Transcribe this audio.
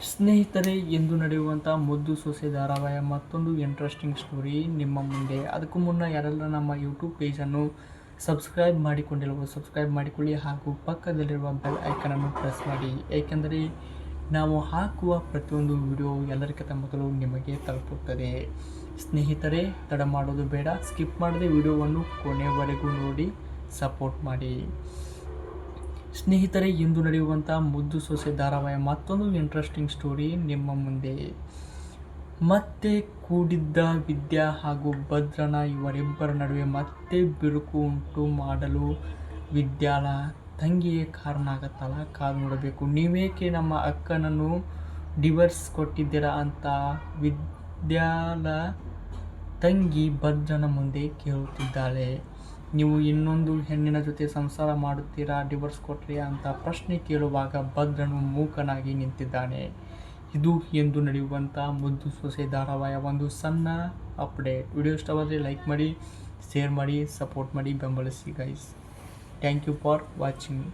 ಸ್ನೇಹಿತರೆ, ಇಂದು ನಡೆಯುವಂಥ ಮುದ್ದು ಸೊಸೆ ಧಾರಾವಾಹಿಯ ಮತ್ತೊಂದು ಇಂಟ್ರೆಸ್ಟಿಂಗ್ ಸ್ಟೋರಿ ನಿಮ್ಮ ಮುಂದೆ. ಅದಕ್ಕೂ ಮುನ್ನ ಯಾರೆಲ್ಲ ನಮ್ಮ ಯೂಟ್ಯೂಬ್ ಪೇಜನ್ನು ಸಬ್ಸ್ಕ್ರೈಬ್ ಮಾಡಿಕೊಂಡಿರುವ ಸಬ್ಸ್ಕ್ರೈಬ್ ಮಾಡಿಕೊಳ್ಳಿ ಹಾಗೂ ಪಕ್ಕದಲ್ಲಿರುವ ಬೆಲ್ ಐಕನನ್ನು ಪ್ರೆಸ್ ಮಾಡಿ, ಏಕೆಂದರೆ ನಾವು ಹಾಕುವ ಪ್ರತಿಯೊಂದು ವಿಡಿಯೋ ಎಲ್ಲರಿಗಿಂತ ಮೊದಲು ನಿಮಗೆ ತಲುಪುತ್ತದೆ. ಸ್ನೇಹಿತರೆ, ತಡ ಮಾಡೋದು ಬೇಡ, ಸ್ಕಿಪ್ ಮಾಡದೆ ವಿಡಿಯೋವನ್ನು ಕೊನೆಯವರೆಗೂ ನೋಡಿ ಸಪೋರ್ಟ್ ಮಾಡಿ. ಸ್ನೇಹಿತರೆ, ಇಂದು ನಡೆಯುವಂಥ ಮುದ್ದು ಸೊಸೆ ಧಾರಾವಾಹಿಯ ಮತ್ತೊಂದು ಇಂಟ್ರೆಸ್ಟಿಂಗ್ ಸ್ಟೋರಿ ನಿಮ್ಮ ಮುಂದೆ. ಮತ್ತೆ ಕೂಡಿದ್ದ ವಿದ್ಯಾ ಹಾಗೂ ಭದ್ರನ ಇವರಿಬ್ಬರ ನಡುವೆ ಮತ್ತೆ ಬಿರುಕು ಉಂಟು ಮಾಡಲು ವಿದ್ಯಾಳ ತಂಗಿಯೇ ಕಾರಣ ಆಗತ್ತಲ್ಲ. ಕಾದು ನೋಡಬೇಕು. ನೀವೇಕೆ ನಮ್ಮ ಅಕ್ಕನನ್ನು ಡಿವೋರ್ಸ್ ಕೊಟ್ಟಿದ್ದೀರಾ ಅಂತ ವಿದ್ಯಾಳ ತಂಗಿ ಭದ್ರನ ಮುಂದೆ ಕೇಳುತ್ತಿದ್ದಾಳೆ. ನೀವು ಇನ್ನೊಂದು ಹೆಣ್ಣಿನ ಜೊತೆ ಸಂಸಾರ ಮಾಡುತ್ತೀರಾ, ಡಿವೋರ್ಸ್ ಕೊಟ್ರಿ ಅಂತ ಪ್ರಶ್ನೆ ಕೇಳುವಾಗ ಭದ್ರನು ಮೂಕನಾಗಿ ನಿಂತಿದ್ದಾನೆ. ಇದು ಎಂದು ನಡೆಯುವಂಥ ಮುದ್ದು ಸೊಸೆ ಧಾರಾವಾಹಿಯ ಒಂದು ಸಣ್ಣ ಅಪ್ಡೇಟ್. ವಿಡಿಯೋ ಇಷ್ಟವಾದರೆ ಲೈಕ್ ಮಾಡಿ, ಶೇರ್ ಮಾಡಿ, ಸಪೋರ್ಟ್ ಮಾಡಿ, ಬೆಂಬಲಿಸಿ guys. Thank you for watching.